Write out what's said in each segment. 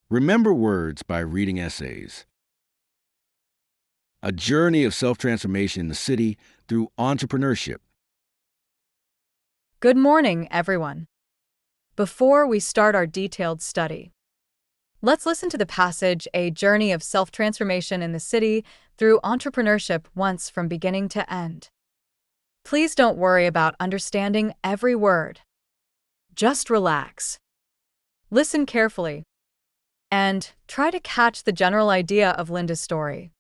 Remember words by reading essays. A journey of self-transformation in the city through entrepreneurship. Good morning, everyone. Before we start our detailed study, let's listen to the passage A Journey of Self-Transformation in the City Through Entrepreneurship once from beginning to end. Please don't worry about understanding every word. Just relax. Listen carefully and try to catch the general idea of Linda's story.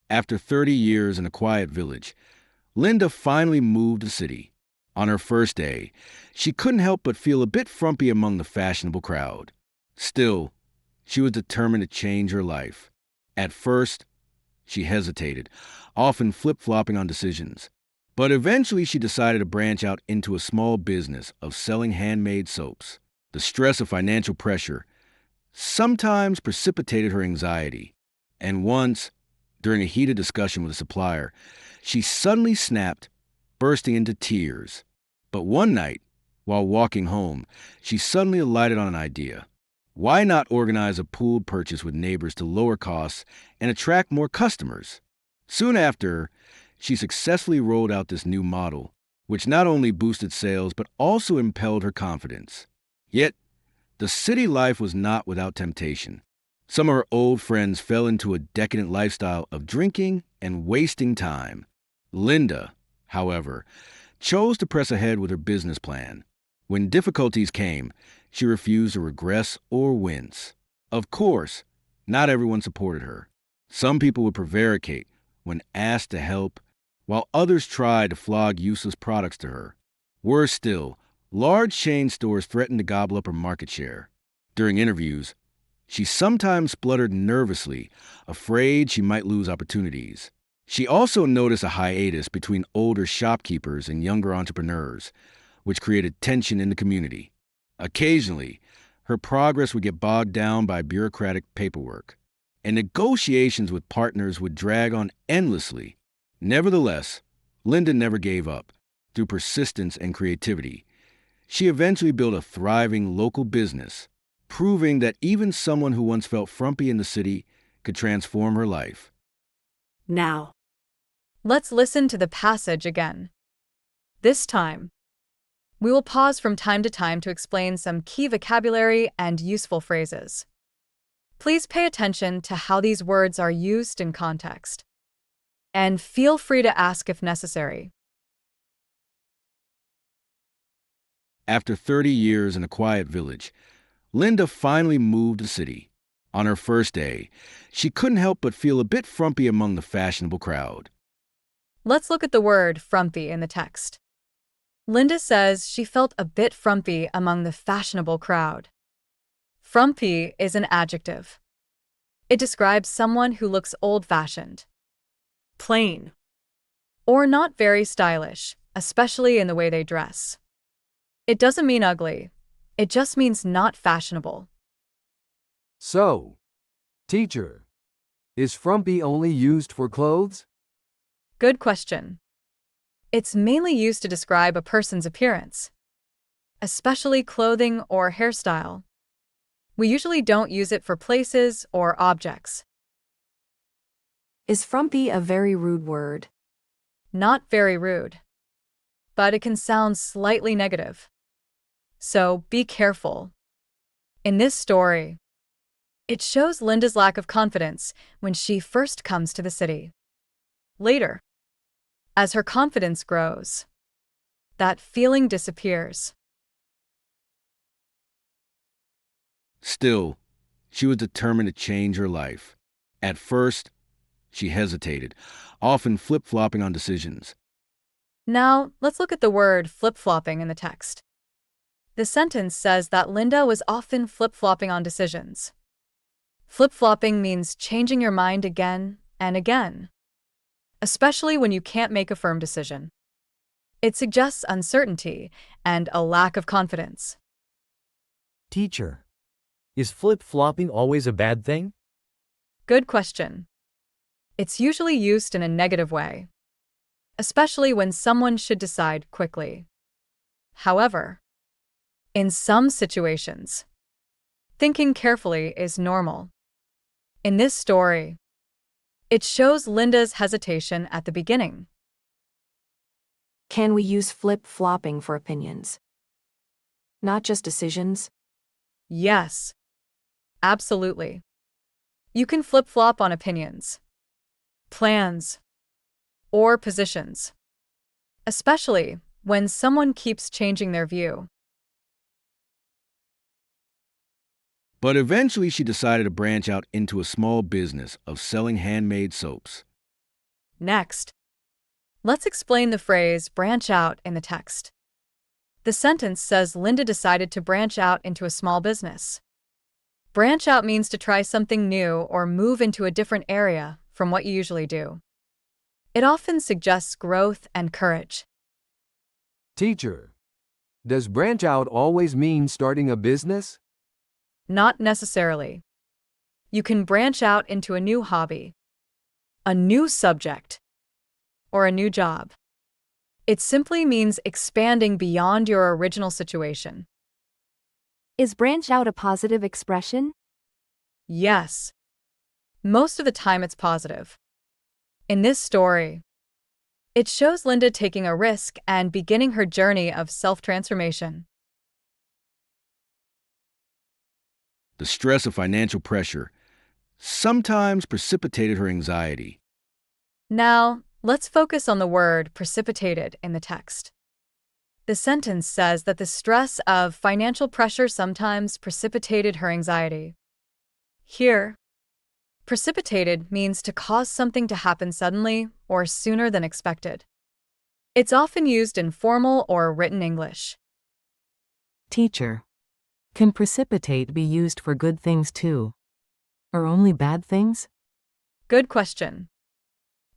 After 30 years in a quiet village, Linda finally moved to the city. On her first day, she couldn't help but feel a bit frumpy among the fashionable crowd. Still, she was determined to change her life. At first, she hesitated, often flip-flopping on decisions. But eventually she decided to branch out into a small business of selling handmade soaps. The stress of financial pressure sometimes precipitated her anxiety, and once, during a heated discussion with a supplier, she suddenly snapped, bursting into tears. But one night, while walking home, she suddenly alighted on an idea. Why not organize a pooled purchase with neighbors to lower costs and attract more customers? Soon after, she successfully rolled out this new model, which not only boosted sales but also impelled her confidence. Yet, the city life was not without temptation. Some of her old friends fell into a decadent lifestyle of drinking and wasting time. Linda, however, chose to press ahead with her business plan. When difficulties came, she refused to regress or wince. Of course, not everyone supported her. Some people would prevaricate when asked to help, while others tried to flog useless products to her. Worse still, large chain stores threatened to gobble up her market share. During interviews, she sometimes spluttered nervously, afraid she might lose opportunities. She also noticed a hiatus between older shopkeepers and younger entrepreneurs, which created tension in the community. Occasionally, her progress would get bogged down by bureaucratic paperwork, and negotiations with partners would drag on endlessly. Nevertheless, Linda never gave up. Through persistence and creativity, she eventually built a thriving local business, proving that even someone who once felt frumpy in the city could transform her life. Now, let's listen to the passage again. This time, we will pause from time to time to explain some key vocabulary and useful phrases. Please pay attention to how these words are used in context, and feel free to ask if necessary. After 30 years in a quiet village, Linda finally moved to the city. On her first day, she couldn't help but feel a bit frumpy among the fashionable crowd. Let's look at the word frumpy in the text. Linda says she felt a bit frumpy among the fashionable crowd. Frumpy is an adjective. It describes someone who looks old-fashioned, plain, or not very stylish, especially in the way they dress. It doesn't mean ugly. It just means not fashionable. So, teacher, is frumpy only used for clothes? Good question. It's mainly used to describe a person's appearance, especially clothing or hairstyle. We usually don't use it for places or objects. Is frumpy a very rude word? Not very rude, but it can sound slightly negative. So be careful. In this story, it shows Linda's lack of confidence when she first comes to the city. Later, as her confidence grows, that feeling disappears. Still, she was determined to change her life. At first, she hesitated, often flip-flopping on decisions. Now, let's look at the word flip-flopping in the text. The sentence says that Linda was often flip-flopping on decisions. Flip-flopping means changing your mind again and again, especially when you can't make a firm decision. It suggests uncertainty and a lack of confidence. Teacher, is flip-flopping always a bad thing? Good question. It's usually used in a negative way, especially when someone should decide quickly. However, In some situations, thinking carefully is normal. In this story, it shows Linda's hesitation at the beginning. Can we use flip-flopping for opinions? Not just decisions? Yes, absolutely. You can flip-flop on opinions, plans, or positions, especially when someone keeps changing their view. But eventually she decided to branch out into a small business of selling handmade soaps. Next, let's explain the phrase branch out in the text. The sentence says Linda decided to branch out into a small business. Branch out means to try something new or move into a different area from what you usually do. It often suggests growth and courage. Teacher, does branch out always mean starting a business? Not necessarily. You can branch out into a new hobby, a new subject, or a new job. It simply means expanding beyond your original situation. Is branch out a positive expression? Yes. Most of the time it's positive. In this story, it shows Linda taking a risk and beginning her journey of self-transformation. The stress of financial pressure sometimes precipitated her anxiety. Now, let's focus on the word precipitated in the text. The sentence says that the stress of financial pressure sometimes precipitated her anxiety. Here, precipitated means to cause something to happen suddenly or sooner than expected. It's often used in formal or written English. Teacher, can precipitate be used for good things too? Or only bad things? Good question.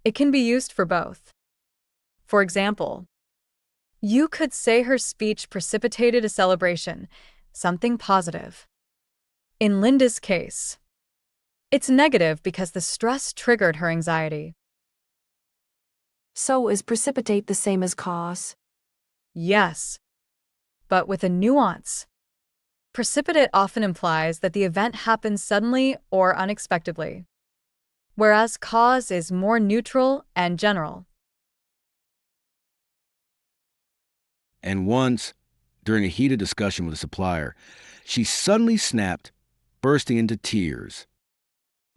It can be used for both. For example, you could say her speech precipitated a celebration, something positive. In Linda's case, it's negative because the stress triggered her anxiety. So is precipitate the same as cause? Yes, but with a nuance. Precipitate often implies that the event happens suddenly or unexpectedly, whereas cause is more neutral and general. And once, during a heated discussion with a supplier, she suddenly snapped, bursting into tears.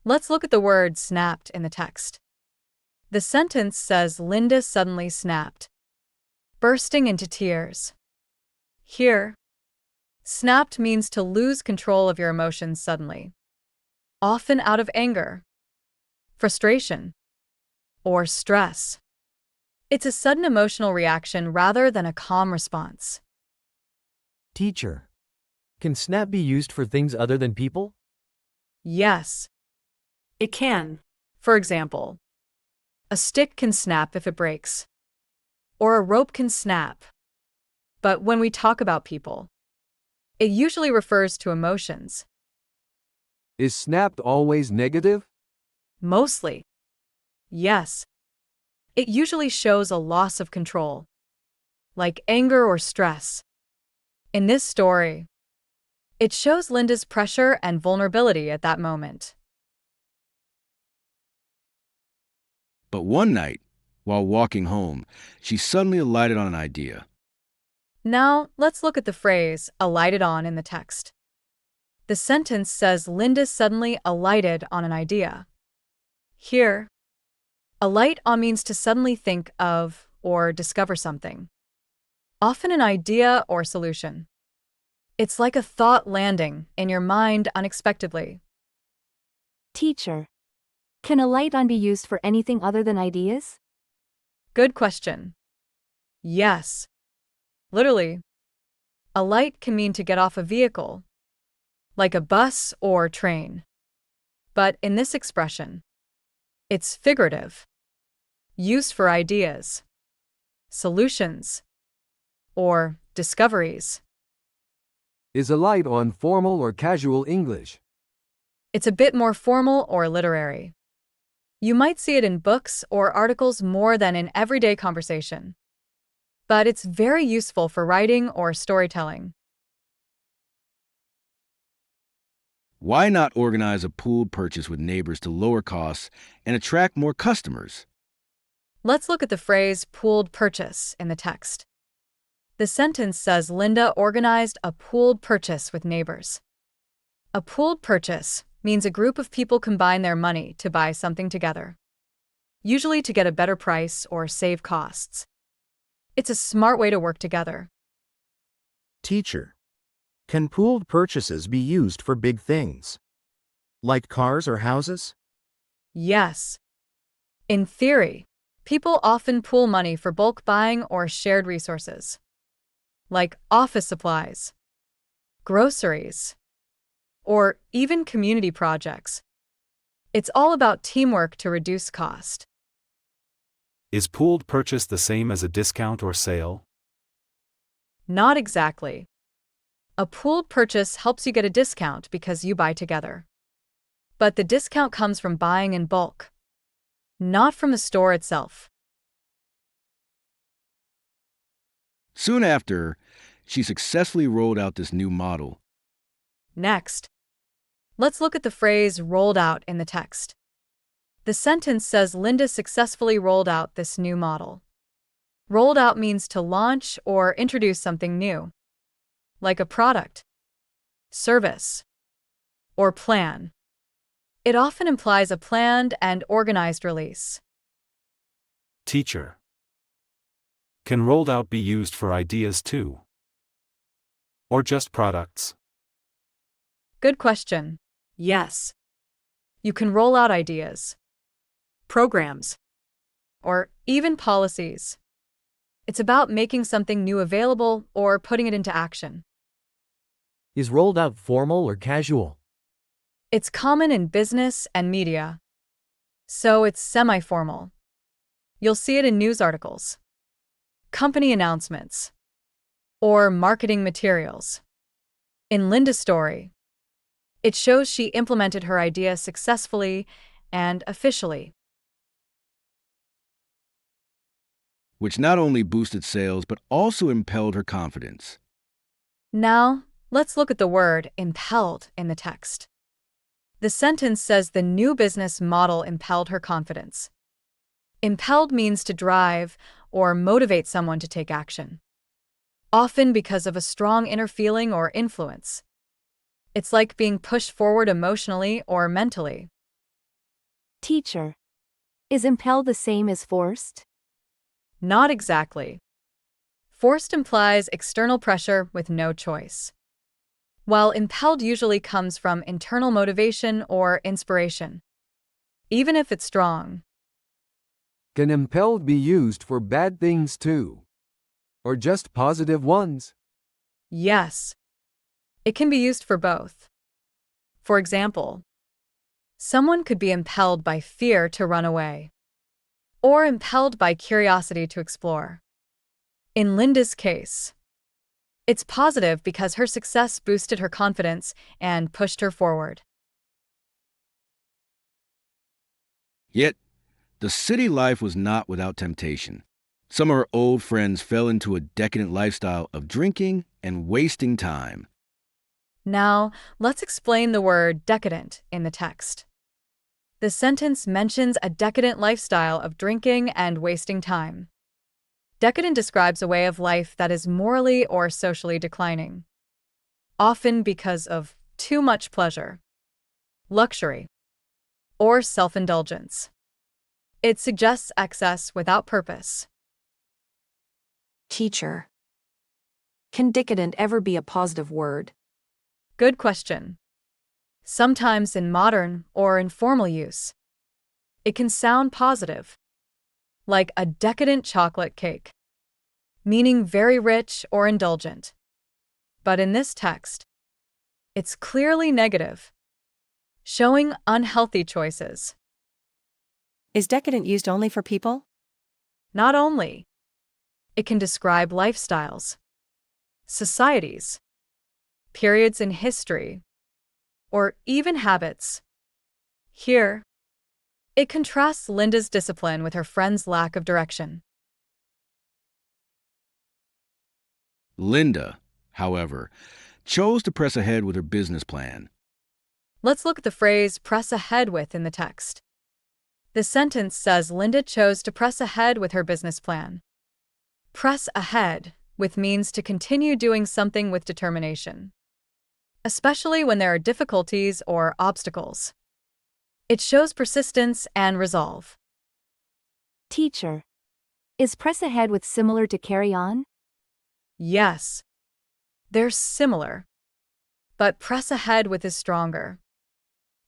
Let's look at the word snapped in the text. The sentence says Linda suddenly snapped, bursting into tears. Here, snapped means to lose control of your emotions suddenly, often out of anger, frustration, or stress. It's a sudden emotional reaction rather than a calm response. Teacher, can snap be used for things other than people? Yes, it can. For example, a stick can snap if it breaks, or a rope can snap. But when we talk about people, it usually refers to emotions. Is snapped always negative? Mostly. Yes. It usually shows a loss of control, like anger or stress. In this story, it shows Linda's pressure and vulnerability at that moment. But one night, while walking home, she suddenly alighted on an idea. Now, let's look at the phrase alighted on in the text. The sentence says Linda suddenly alighted on an idea. Here, alight on means to suddenly think of or discover something, often an idea or solution. It's like a thought landing in your mind unexpectedly. Teacher, can a light on be used for anything other than ideas? Good question. Yes. Literally, alight can mean to get off a vehicle, like a bus or train. But in this expression, it's figurative, used for ideas, solutions, or discoveries. Is a light on formal or casual English? It's a bit more formal or literary. You might see it in books or articles more than in everyday conversation. But it's very useful for writing or storytelling. Why not organize a pooled purchase with neighbors to lower costs and attract more customers? Let's look at the phrase pooled purchase in the text. The sentence says Linda organized a pooled purchase with neighbors. A pooled purchase means a group of people combine their money to buy something together, usually to get a better price or save costs. It's a smart way to work together. Teacher, can pooled purchases be used for big things? Like cars or houses? Yes. In theory, people often pool money for bulk buying or shared resources, like office supplies, groceries, or even community projects. It's all about teamwork to reduce cost. Is pooled purchase the same as a discount or sale? Not exactly. A pooled purchase helps you get a discount because you buy together. But the discount comes from buying in bulk, not from the store itself. Soon after, she successfully rolled out this new model. Next, let's look at the phrase rolled out in the text. The sentence says Linda successfully rolled out this new model. Rolled out means to launch or introduce something new, like a product, service, or plan. It often implies a planned and organized release. Teacher, can rolled out be used for ideas too? Or just products? Good question. Yes. You can roll out ideas, programs, or even policies. It's about making something new available or putting it into action. Is rolled out formal or casual? It's common in business and media, so it's semi-formal. You'll see it in news articles, company announcements, or marketing materials. In Linda's story, it shows she implemented her idea successfully and officially. Which not only boosted sales but also impelled her confidence. Now, let's look at the word impelled in the text. The sentence says the new business model impelled her confidence. Impelled means to drive or motivate someone to take action, often because of a strong inner feeling or influence. It's like being pushed forward emotionally or mentally. Teacher, is impelled the same as forced? Not exactly. Forced implies external pressure with no choice, while impelled usually comes from internal motivation or inspiration, even if it's strong. Can impelled be used for bad things too? Or just positive ones? Yes, it can be used for both. For example, someone could be impelled by fear to run away, or impelled by curiosity to explore. In Linda's case, it's positive because her success boosted her confidence and pushed her forward. Yet, the city life was not without temptation. Some of her old friends fell into a decadent lifestyle of drinking and wasting time. Now, let's explain the word decadent in the text. The sentence mentions a decadent lifestyle of drinking and wasting time. Decadent describes a way of life that is morally or socially declining, often because of too much pleasure, luxury, or self-indulgence. It suggests excess without purpose. Teacher, can decadent ever be a positive word? Good question. Sometimes in modern or informal use, it can sound positive, like a decadent chocolate cake, meaning very rich or indulgent. But in this text, it's clearly negative, showing unhealthy choices. Is decadent used only for people? Not only, it can describe lifestyles, societies, periods in history, or even habits. Here, it contrasts Linda's discipline with her friend's lack of direction. Linda, however, chose to press ahead with her business plan. Let's look at the phrase press ahead with in the text. The sentence says Linda chose to press ahead with her business plan. Press ahead with means to continue doing something with determination, especially when there are difficulties or obstacles. It shows persistence and resolve. Teacher. Is press ahead with similar to carry on? Yes, they're similar, but press ahead with is stronger.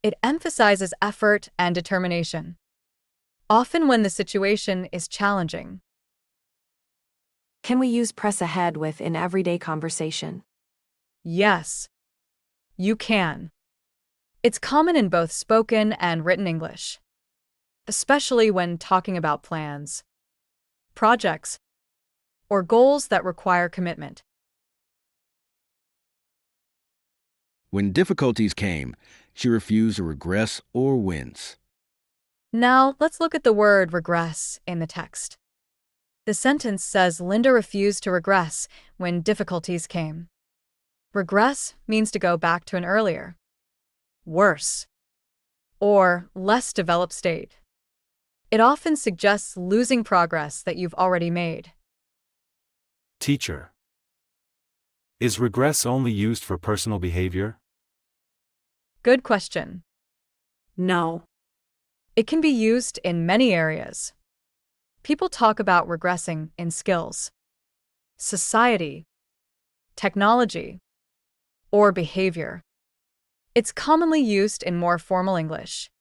It emphasizes effort and determination, often when the situation is challenging. Can we use press ahead with in everyday conversation? Yes, you can. It's common in both spoken and written English, especially when talking about plans, projects, or goals that require commitment. When difficulties came, she refused to regress or wince. Now, let's look at the word regress in the text. The sentence says Linda refused to regress when difficulties came. Regress means to go back to an earlier, worse, or less developed state. It often suggests losing progress that you've already made. Teacher. Is regress only used for personal behavior? Good question. No. It can be used in many areas. People talk about regressing in skills, society, technology, or behavior. It's commonly used in more formal English.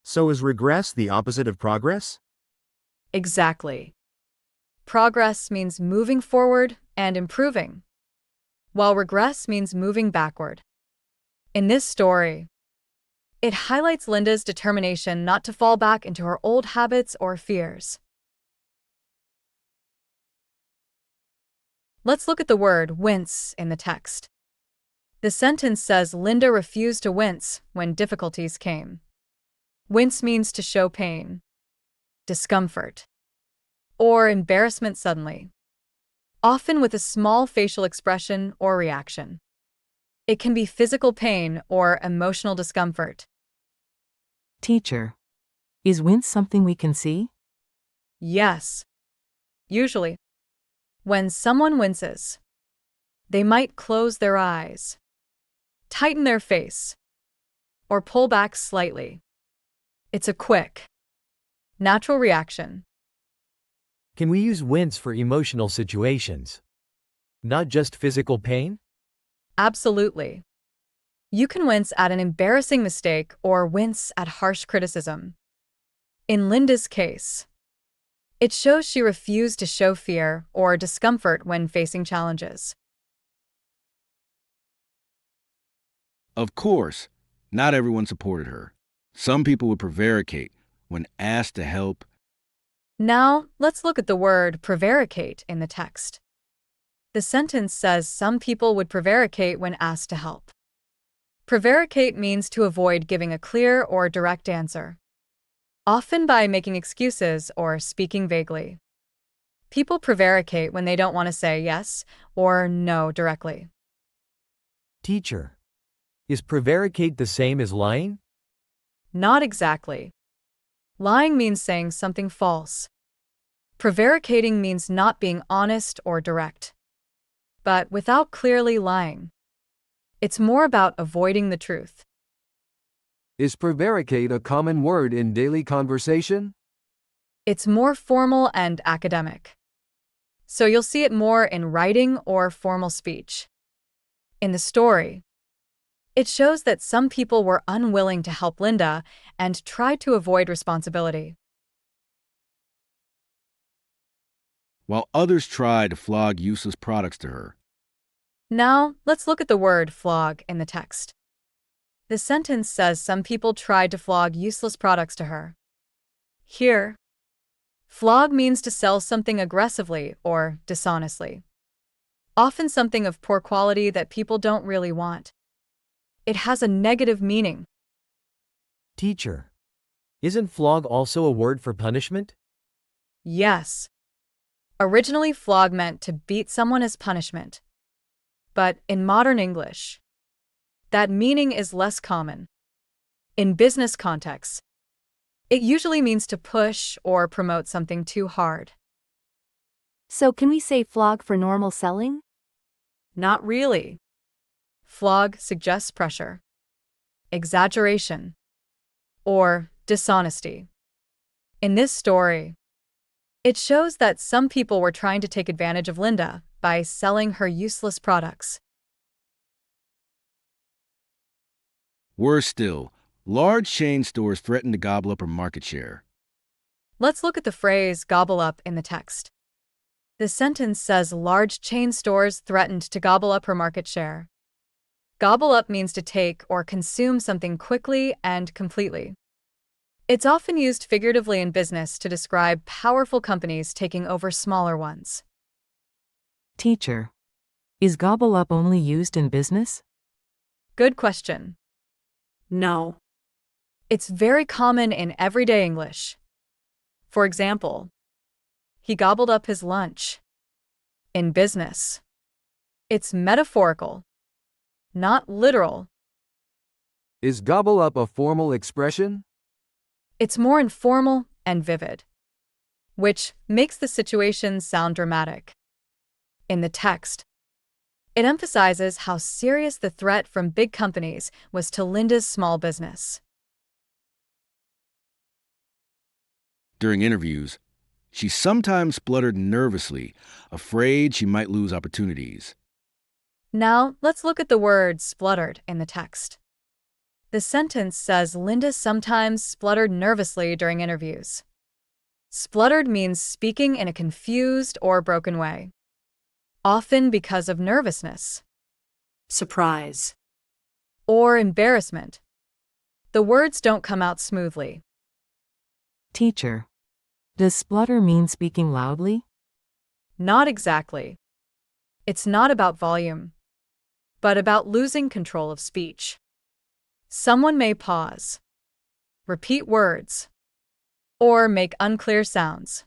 So is regress the opposite of progress? Exactly. Progress means moving forward and improving, while regress means moving backward. In this story, it highlights Linda's determination not to fall back into her old habits or fears. Let's look at the word wince in the text. The sentence says Linda refused to wince when difficulties came. Wince means to show pain, discomfort, or embarrassment suddenly, often with a small facial expression or reaction. It can be physical pain or emotional discomfort. Teacher. Is wince something we can see? Yes. Usually, when someone winces, they might close their eyes, tighten their face, or pull back slightly. It's a quick, natural reaction. Can we use wince for emotional situations? Not just physical pain? Absolutely. You can wince at an embarrassing mistake or wince at harsh criticism. In Linda's case, it shows she refused to show fear or discomfort when facing challenges. Of course, not everyone supported her. Some people would prevaricate when asked to help. Now, let's look at the word prevaricate in the text. The sentence says some people would prevaricate when asked to help. Prevaricate means to avoid giving a clear or direct answer, often by making excuses or speaking vaguely. People prevaricate when they don't want to say yes or no directly. Teacher. Is prevaricate the same as lying? Not exactly. Lying means saying something false. Prevaricating means not being honest or direct, but without clearly lying. It's more about avoiding the truth. Is prevaricate a common word in daily conversation? It's more formal and academic, so you'll see it more in writing or formal speech. In the story, it shows that some people were unwilling to help Linda and tried to avoid responsibility, while others tried to flog useless products to her. Now, let's look at the word flog in the text. The sentence says some people tried to flog useless products to her. Here, flog means to sell something aggressively or dishonestly, often something of poor quality that people don't really want. It has a negative meaning. Teacher. Isn't flog also a word for punishment? Yes. Originally, flog meant to beat someone as punishment. But in modern English, that meaning is less common. In business contexts, it usually means to push or promote something too hard. So can we say flog for normal selling? Not really. Flog suggests pressure, exaggeration, or dishonesty. In this story, it shows that some people were trying to take advantage of Linda by selling her useless products. Worse still, large chain stores threaten to gobble up her market share. Let's look at the phrase gobble up in the text. The sentence says large chain stores threatened to gobble up her market share. Gobble up means to take or consume something quickly and completely. It's often used figuratively in business to describe powerful companies taking over smaller ones. Teacher. Is gobble up only used in business? Good question. No. It's very common in everyday English. For example, he gobbled up his lunch. In business, it's metaphorical, not literal. Is gobble up a formal expression? It's more informal and vivid, which makes the situation sound dramatic. In the text, it emphasizes how serious the threat from big companies was to Linda's small business. During interviews, she sometimes spluttered nervously, afraid she might lose opportunities. Now, let's look at the word spluttered in the text. The sentence says Linda sometimes spluttered nervously during interviews. Spluttered means speaking in a confused or broken way, often because of nervousness, surprise, or embarrassment. The words don't come out smoothly. Teacher. Does splutter mean speaking loudly? Not exactly. It's not about volume, but about losing control of speech. Someone may pause, repeat words, or make unclear sounds.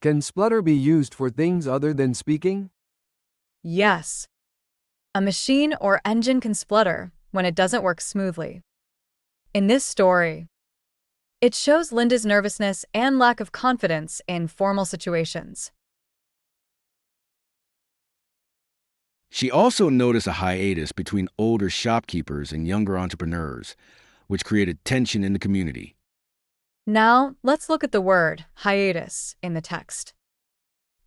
Can splutter be used for things other than speaking? Yes. A machine or engine can splutter when it doesn't work smoothly. In this story, it shows Linda's nervousness and lack of confidence in formal situations. She also noticed a hiatus between older shopkeepers and younger entrepreneurs, which created tension in the community. Now, let's look at the word hiatus in the text.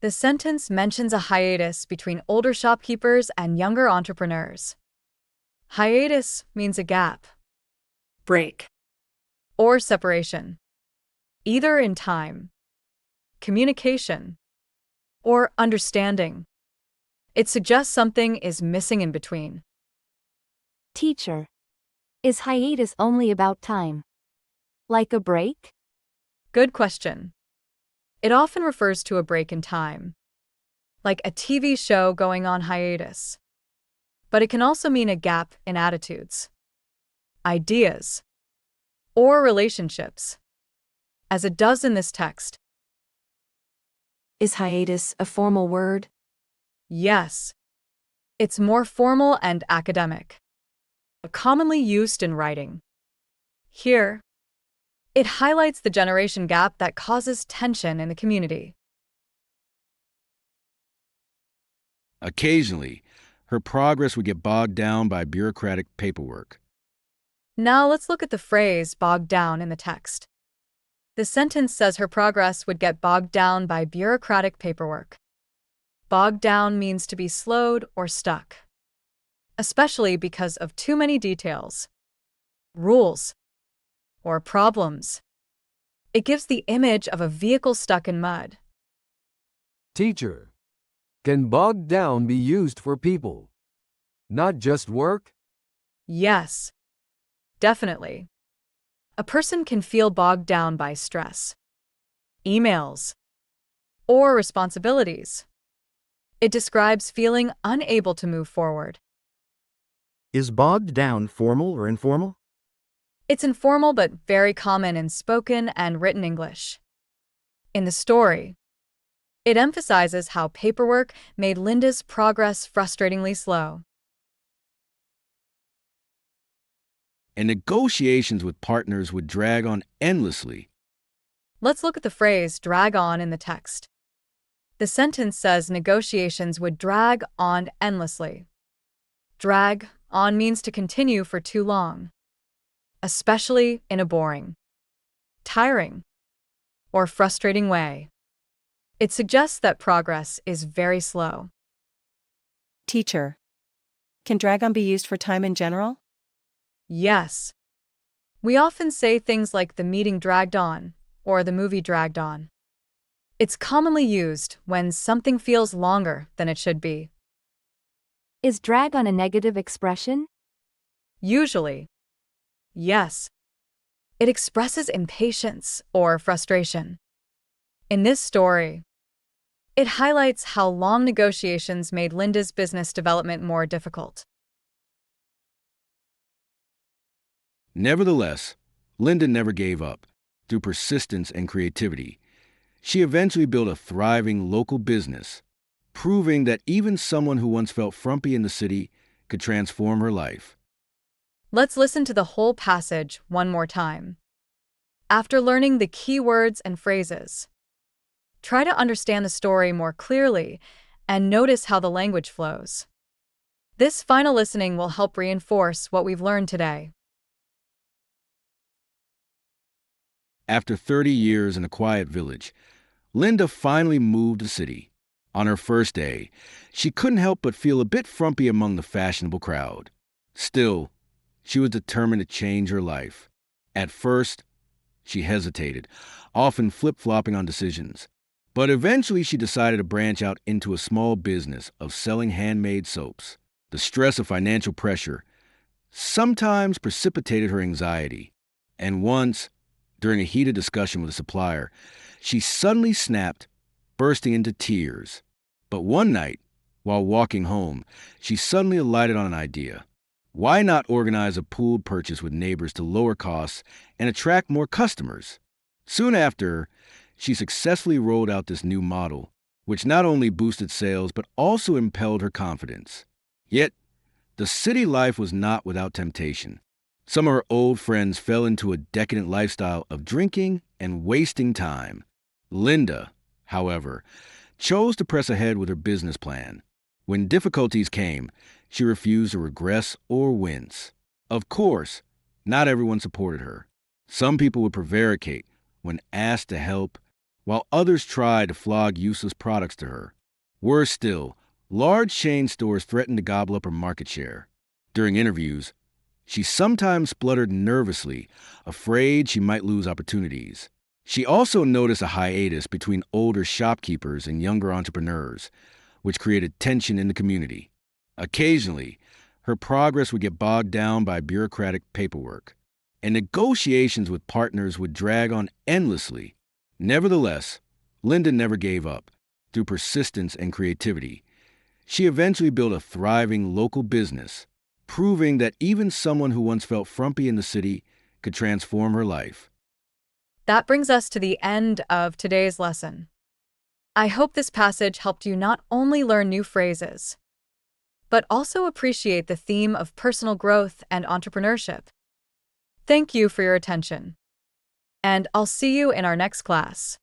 The sentence mentions a hiatus between older shopkeepers and younger entrepreneurs. Hiatus means a gap, break, or separation, either in time, communication, or understanding. It suggests something is missing in between. Teacher. Is hiatus only about time? Like a break? Good question. It often refers to a break in time, like a TV show going on hiatus. But it can also mean a gap in attitudes, ideas, or relationships, as it does in this text. Is hiatus a formal word? Yes. It's more formal and academic, commonly used in writing. Here, it highlights the generation gap that causes tension in the community. Occasionally, her progress would get bogged down by bureaucratic paperwork. Now let's look at the phrase bogged down in the text. The sentence says her progress would get bogged down by bureaucratic paperwork. Bogged down means to be slowed or stuck, especially because of too many details, rules, or problems. It gives the image of a vehicle stuck in mud. Teacher. Can bogged down be used for people, not just work? Yes, definitely. A person can feel bogged down by stress, emails, or responsibilities. It describes feeling unable to move forward. Is bogged down formal or informal? It's informal but very common in spoken and written English. In the story, it emphasizes how paperwork made Linda's progress frustratingly slow. and negotiations with partners would drag on endlessly. Let's look at the phrase drag on in the text. The sentence says negotiations would drag on endlessly. Drag on means to continue for too long, especially in a boring, tiring, or frustrating way. It suggests that progress is very slow. Teacher. Can drag on be used for time in general? Yes. We often say things like the meeting dragged on or the movie dragged on. It's commonly used when something feels longer than it should be. Is drag on a negative expression? Usually, yes. It expresses impatience or frustration. In this story, it highlights how long negotiations made Linda's business development more difficult. Nevertheless, Linda never gave up. Through persistence and creativity, she eventually built a thriving local business, proving that even someone who once felt frumpy in the city could transform her life. Let's listen to the whole passage one more time. After learning the key words and phrases, try to understand the story more clearly and notice how the language flows. This final listening will help reinforce what we've learned today. After 30 years in a quiet village, Linda finally moved to the city. On her first day, she couldn't help but feel a bit frumpy among the fashionable crowd. Still, she was determined to change her life. At first, she hesitated, often flip-flopping on decisions. But eventually she decided to branch out into a small business of selling handmade soaps. The stress of financial pressure sometimes precipitated her anxiety. And once, during a heated discussion with a supplier, she suddenly snapped, bursting into tears. But one night, while walking home, she suddenly alighted on an idea. Why not organize a pooled purchase with neighbors to lower costs and attract more customers? Soon after, she successfully rolled out this new model, which not only boosted sales but also impelled her confidence. Yet, the city life was not without temptation. Some of her old friends fell into a decadent lifestyle of drinking and wasting time. Linda, however, chose to press ahead with her business plan. When difficulties came, she refused to regress or wince. Of course, not everyone supported her. Some people would prevaricate when asked to help, while others tried to flog useless products to her. Worse still, large chain stores threatened to gobble up her market share. During interviews, she sometimes spluttered nervously, afraid she might lose opportunities. She also noticed a hiatus between older shopkeepers and younger entrepreneurs, which created tension in the community. Occasionally, her progress would get bogged down by bureaucratic paperwork, and negotiations with partners would drag on endlessly. Nevertheless, Linda never gave up. Through persistence and creativity, she eventually built a thriving local business, proving that even someone who once felt frumpy in the city could transform her life. That brings us to the end of today's lesson. I hope this passage helped you not only learn new phrases, but also appreciate the theme of personal growth and entrepreneurship. Thank you for your attention, and I'll see you in our next class.